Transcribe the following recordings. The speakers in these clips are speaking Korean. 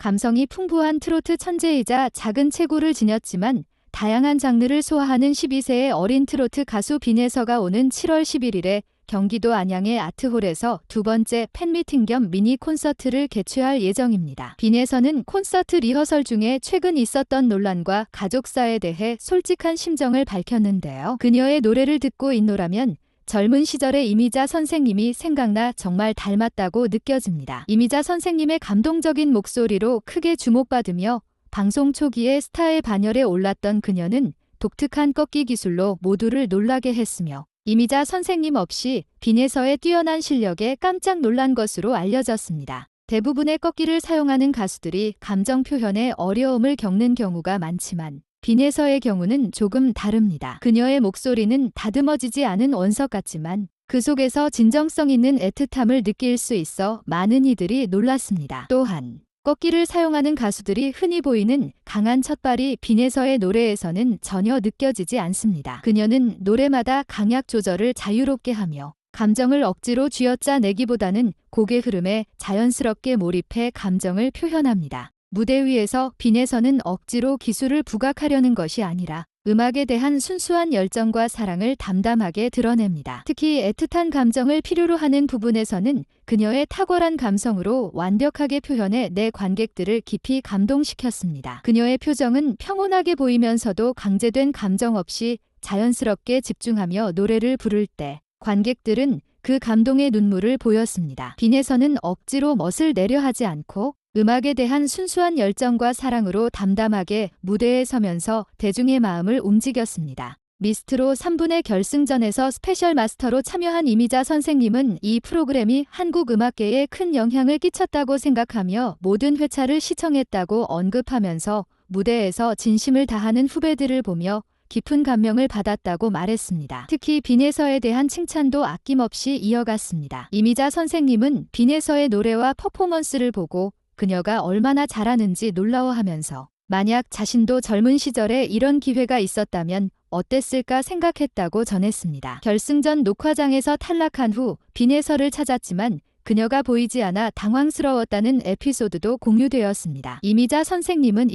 감성이 풍부한 트로트 천재이자 작은 체구를 지녔지만 다양한 장르를 소화하는 12세의 어린 트로트 가수 빈에서가 오는 7월 11일에 경기도 안양의 아트홀에서 두 번째 팬미팅 겸 미니 콘서트를 개최할 예정입니다. 빈에서는 콘서트 리허설 중에 최근 있었던 논란과 가족사에 대해 솔직한 심정을 밝혔는데요. 그녀의 노래를 듣고 있노라면 젊은 시절의 이미자 선생님이 생각나 정말 닮았다고 느껴집니다. 이미자 선생님의 감동적인 목소리로 크게 주목받으며 방송 초기에 스타의 반열에 올랐던 그녀는 독특한 꺾기 기술로 모두를 놀라게 했으며 이미자 선생님 없이 빈에서의 뛰어난 실력에 깜짝 놀란 것으로 알려졌습니다. 대부분의 꺾기를 사용하는 가수들이 감정 표현에 어려움을 겪는 경우가 많지만 빈에서의 경우는 조금 다릅니다. 그녀의 목소리는 다듬어지지 않은 원석 같지만 그 속에서 진정성 있는 애틋함을 느낄 수 있어 많은 이들이 놀랐습니다. 또한 꺾기를 사용하는 가수들이 흔히 보이는 강한 첫발이 빈에서의 노래에서는 전혀 느껴지지 않습니다. 그녀는 노래마다 강약 조절을 자유롭게 하며 감정을 억지로 쥐어짜내기보다는 곡의 흐름에 자연스럽게 몰입해 감정을 표현합니다. 무대 위에서 빈에서는 억지로 기술을 부각하려는 것이 아니라 음악에 대한 순수한 열정과 사랑을 담담하게 드러냅니다. 특히 애틋한 감정을 필요로 하는 부분에서는 그녀의 탁월한 감성으로 완벽하게 표현해 내 관객들을 깊이 감동시켰습니다. 그녀의 표정은 평온하게 보이면서도 강제된 감정 없이 자연스럽게 집중하며 노래를 부를 때 관객들은 그 감동의 눈물을 보였습니다. 빈에서는 억지로 멋을 내려 하지 않고 음악에 대한 순수한 열정과 사랑으로 담담하게 무대에 서면서 대중의 마음을 움직였습니다. 미스트롯 3분의 결승전에서 스페셜 마스터로 참여한 이미자 선생님은 이 프로그램이 한국 음악계에 큰 영향을 끼쳤다고 생각하며 모든 회차를 시청했다고 언급하면서 무대에서 진심을 다하는 후배들을 보며 깊은 감명을 받았다고 말했습니다. 특히 빈에서에 대한 칭찬도 아낌없이 이어갔습니다. 이미자 선생님은 빈에서의 노래와 퍼포먼스를 보고 그녀가 얼마나 잘하는지 놀라워하면서 만약 자신도 젊은 시절에 이런 기회가 있었다면 어땠을까 생각했다고 전했습니다. 결승전 녹화장에서 탈락한 후 빈에서를 찾았지만 그녀가 보이지 않아 당황스러웠다는 에피소드도 공유되었습니다. 이미자 선생님은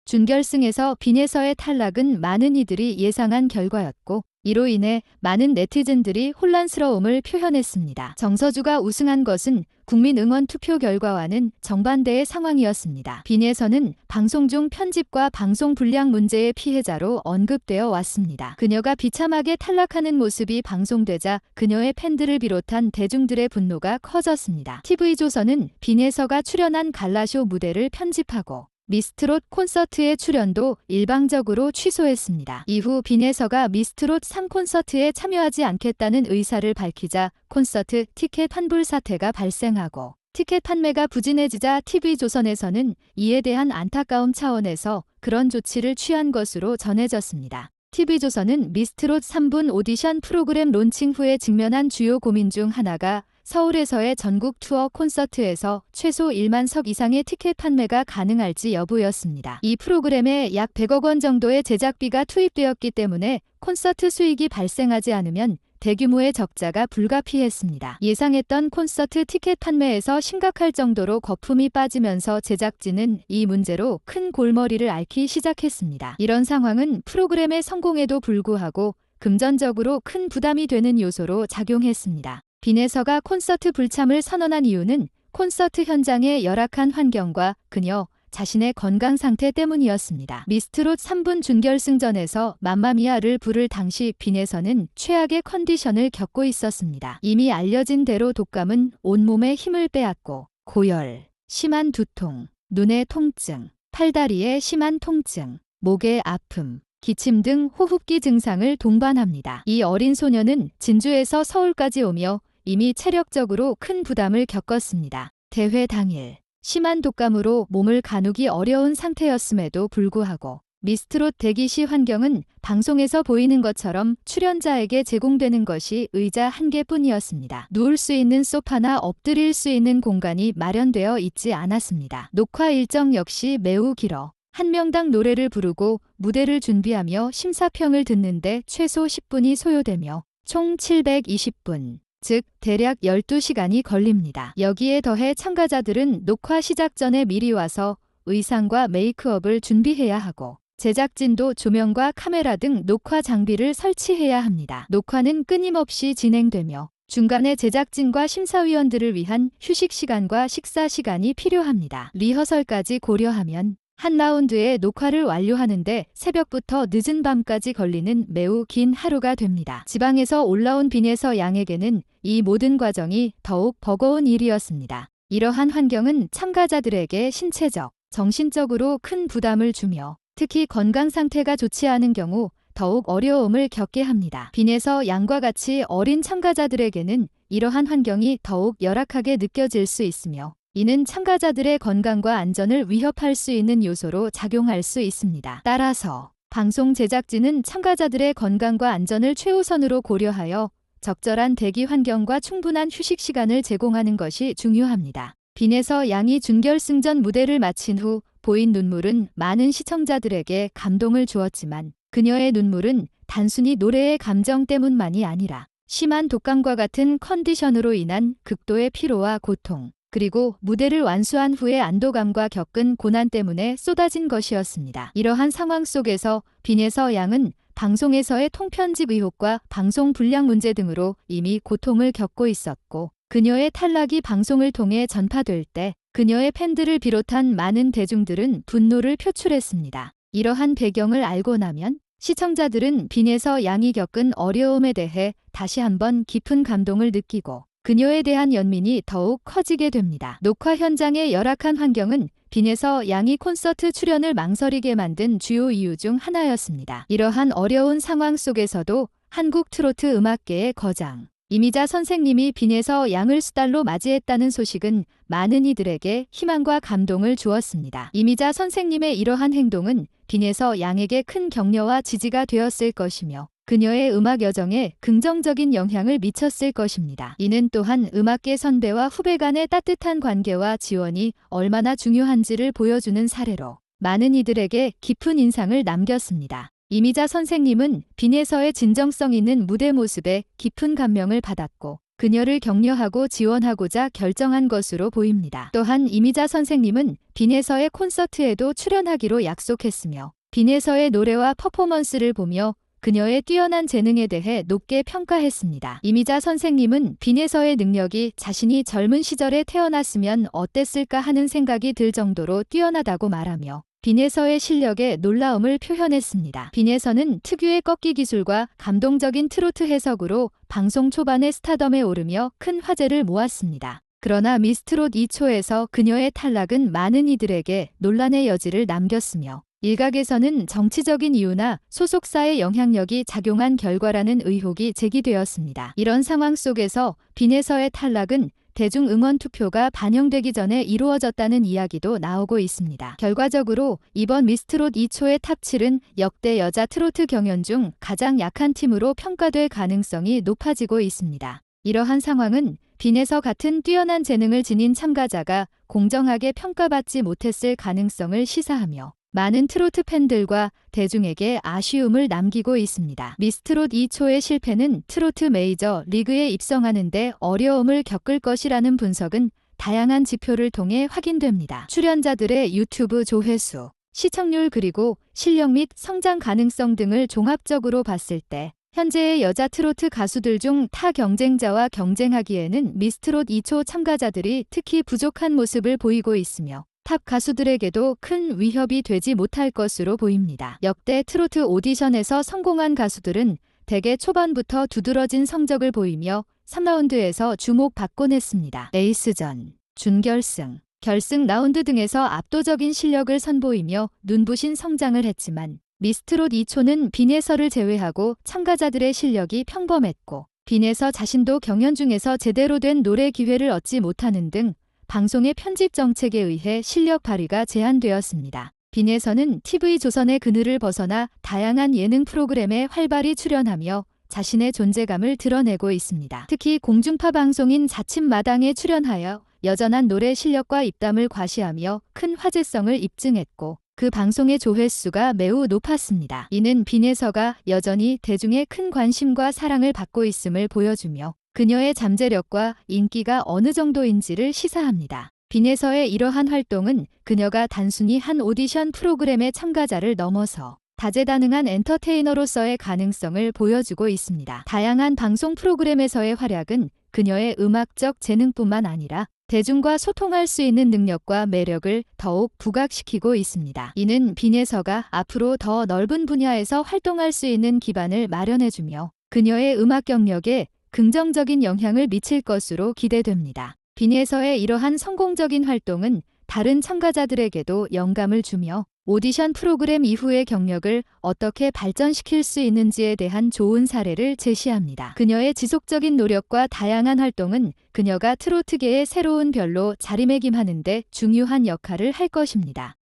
준결승에서 빈에서의 탈락은 많은 이들이 예상한 결과였고 이로 인해 많은 네티즌들이 혼란스러움을 표현했습니다. 정서주가 우승한 것은 국민 응원 투표 결과와는 정반대의 상황이었습니다. 빈에서는 방송 중 편집과 방송 분량 문제의 피해자로 언급되어 왔습니다. 그녀가 비참하게 탈락하는 모습이 방송되자 그녀의 팬들을 비롯한 대중들의 분노가 커졌습니다. TV조선은 빈에서가 출연한 갈라쇼 무대를 편집하고 미스트롯 콘서트의 출연도 일방적으로 취소했습니다. 이후 빈에서가 미스트롯 3 콘서트에 참여하지 않겠다는 의사를 밝히자 콘서트 티켓 환불 사태가 발생하고 티켓 판매가 부진해지자 TV조선에서는 이에 대한 안타까움 차원에서 그런 조치를 취한 것으로 전해졌습니다. TV조선은 미스트롯 3분 오디션 프로그램 론칭 후에 직면한 주요 고민 중 하나가 서울에서의 전국 투어 콘서트에서 최소 1만 석 이상의 티켓 판매가 가능할지 여부였습니다. 이 프로그램에 약 100억 원 정도의 제작비가 투입되었기 때문에 콘서트 수익이 발생하지 않으면 대규모의 적자가 불가피했습니다. 예상했던 콘서트 티켓 판매에서 심각할 정도로 거품이 빠지면서 제작진은 이 문제로 큰 골머리를 앓기 시작했습니다. 이런 상황은 프로그램의 성공에도 불구하고 금전적으로 큰 부담이 되는 요소로 작용했습니다. 빈에서가 콘서트 불참을 선언한 이유는 콘서트 현장의 열악한 환경과 그녀 자신의 건강 상태 때문이었습니다. 미스트롯 3분 준결승전에서 맘마미아를 부를 당시 빈에서는 최악의 컨디션을 겪고 있었습니다. 이미 알려진 대로 독감은 온몸에 힘을 빼앗고 고열, 심한 두통, 눈의 통증, 팔다리의 심한 통증, 목의 아픔, 기침 등 호흡기 증상을 동반합니다. 이 어린 소녀는 진주에서 서울까지 오며 이미 체력적으로 큰 부담을 겪었습니다. 대회 당일 심한 독감으로 몸을 가누기 어려운 상태였음에도 불구하고 미스트롯 대기시 환경은 방송에서 보이는 것처럼 출연자에게 제공되는 것이 의자 한 개뿐이었습니다. 누울 수 있는 소파나 엎드릴 수 있는 공간이 마련되어 있지 않았습니다. 녹화 일정 역시 매우 길어 한 명당 노래를 부르고 무대를 준비하며 심사평을 듣는데 최소 10분이 소요되며 총 720분. 즉 대략 12시간이 걸립니다. 여기에 더해 참가자들은 녹화 시작 전에 미리 와서 의상과 메이크업을 준비해야 하고 제작진도 조명과 카메라 등 녹화 장비를 설치해야 합니다. 녹화는 끊임없이 진행되며 중간에 제작진과 심사위원들을 위한 휴식 시간과 식사 시간이 필요합니다. 리허설까지 고려하면 한 라운드의 녹화를 완료하는데 새벽부터 늦은 밤까지 걸리는 매우 긴 하루가 됩니다. 지방에서 올라온 빈에서 양에게는 이 모든 과정이 더욱 버거운 일이었습니다. 이러한 환경은 참가자들에게 신체적, 정신적으로 큰 부담을 주며 특히 건강 상태가 좋지 않은 경우 더욱 어려움을 겪게 합니다. 빈에서 양과 같이 어린 참가자들에게는 이러한 환경이 더욱 열악하게 느껴질 수 있으며 이는 참가자들의 건강과 안전을 위협할 수 있는 요소로 작용할 수 있습니다. 따라서 방송 제작진은 참가자들의 건강과 안전을 최우선으로 고려하여 적절한 대기 환경과 충분한 휴식 시간을 제공하는 것이 중요합니다. 빈에서 양이 준결승전 무대를 마친 후 보인 눈물은 많은 시청자들에게 감동을 주었지만 그녀의 눈물은 단순히 노래의 감정 때문만이 아니라 심한 독감과 같은 컨디션으로 인한 극도의 피로와 고통, 그리고 무대를 완수한 후의 안도감과 겪은 고난 때문에 쏟아진 것이었습니다. 이러한 상황 속에서 빈에서 양은 방송에서의 통편집 의혹과 방송 불량 문제 등으로 이미 고통을 겪고 있었고 그녀의 탈락이 방송을 통해 전파될 때 그녀의 팬들을 비롯한 많은 대중들은 분노를 표출했습니다. 이러한 배경을 알고 나면 시청자들은 빈에서 양이 겪은 어려움에 대해 다시 한번 깊은 감동을 느끼고 그녀에 대한 연민이 더욱 커지게 됩니다. 녹화 현장의 열악한 환경은 빈에서 양이 콘서트 출연을 망설이게 만든 주요 이유 중 하나였습니다. 이러한 어려운 상황 속에서도 한국 트로트 음악계의 거장 이미자 선생님이 빈에서 양을 수달로 맞이했다는 소식은 많은 이들에게 희망과 감동을 주었습니다. 이미자 선생님의 이러한 행동은 빈에서 양에게 큰 격려와 지지가 되었을 것이며 그녀의 음악 여정에 긍정적인 영향을 미쳤을 것입니다. 이는 또한 음악계 선배와 후배 간의 따뜻한 관계와 지원이 얼마나 중요한지를 보여주는 사례로 많은 이들에게 깊은 인상을 남겼습니다. 이미자 선생님은 빈에서의 진정성 있는 무대 모습에 깊은 감명을 받았고 그녀를 격려하고 지원하고자 결정한 것으로 보입니다. 또한 이미자 선생님은 빈에서의 콘서트에도 출연하기로 약속했으며 빈에서의 노래와 퍼포먼스를 보며 그녀의 뛰어난 재능에 대해 높게 평가했습니다. 이미자 선생님은 빈에서의 능력이 자신이 젊은 시절에 태어났으면 어땠을까 하는 생각이 들 정도로 뛰어나다고 말하며 빈에서의 실력에 놀라움을 표현했습니다. 빈에서는 특유의 꺾기 기술과 감동적인 트로트 해석으로 방송 초반에 스타덤에 오르며 큰 화제를 모았습니다. 그러나 미스트롯 2초에서 그녀의 탈락은 많은 이들에게 논란의 여지를 남겼으며 일각에서는 정치적인 이유나 소속사의 영향력이 작용한 결과라는 의혹이 제기되었습니다. 이런 상황 속에서 빈에서의 탈락은 대중 응원 투표가 반영되기 전에 이루어졌다는 이야기도 나오고 있습니다. 결과적으로 이번 미스트롯 2초의 탑7은 역대 여자 트로트 경연 중 가장 약한 팀으로 평가될 가능성이 높아지고 있습니다. 이러한 상황은 빈에서 같은 뛰어난 재능을 지닌 참가자가 공정하게 평가받지 못했을 가능성을 시사하며 많은 트로트 팬들과 대중에게 아쉬움을 남기고 있습니다. 미스트롯 2초의 실패는 트로트 메이저 리그에 입성하는 데 어려움을 겪을 것이라는 분석은 다양한 지표를 통해 확인됩니다. 출연자들의 유튜브 조회수, 시청률 그리고 실력 및 성장 가능성 등을 종합적으로 봤을 때 현재의 여자 트로트 가수들 중 타 경쟁자와 경쟁하기에는 미스트롯 2초 참가자들이 특히 부족한 모습을 보이고 있으며 탑 가수들에게도 큰 위협이 되지 못할 것으로 보입니다. 역대 트로트 오디션에서 성공한 가수들은 대개 초반부터 두드러진 성적을 보이며 3라운드에서 주목받곤 했습니다. 에이스전, 준결승, 결승 라운드 등에서 압도적인 실력을 선보이며 눈부신 성장을 했지만 미스트롯 2초는 빈에서를 제외하고 참가자들의 실력이 평범했고 빈에서 자신도 경연 중에서 제대로 된 노래 기회를 얻지 못하는 등 방송의 편집 정책에 의해 실력 발휘가 제한되었습니다. 빈에서는 TV조선의 그늘을 벗어나 다양한 예능 프로그램에 활발히 출연하며 자신의 존재감을 드러내고 있습니다. 특히 공중파 방송인 자침마당에 출연하여 여전한 노래 실력과 입담을 과시하며 큰 화제성을 입증했고 그 방송의 조회수가 매우 높았습니다. 이는 빈에서가 여전히 대중의 큰 관심과 사랑을 받고 있음을 보여주며 그녀의 잠재력과 인기가 어느 정도인지를 시사합니다. 빈에서의 이러한 활동은 그녀가 단순히 한 오디션 프로그램의 참가자를 넘어서 다재다능한 엔터테이너로서의 가능성을 보여주고 있습니다. 다양한 방송 프로그램에서의 활약은 그녀의 음악적 재능뿐만 아니라 대중과 소통할 수 있는 능력과 매력을 더욱 부각시키고 있습니다. 이는 빈에서가 앞으로 더 넓은 분야에서 활동할 수 있는 기반을 마련해주며 그녀의 음악 경력에 긍정적인 영향을 미칠 것으로 기대됩니다. 빈에서의 이러한 성공적인 활동은 다른 참가자들에게도 영감을 주며 오디션 프로그램 이후의 경력을 어떻게 발전시킬 수 있는지에 대한 좋은 사례를 제시합니다. 그녀의 지속적인 노력과 다양한 활동은 그녀가 트로트계의 새로운 별로 자리매김하는 데 중요한 역할을 할 것입니다.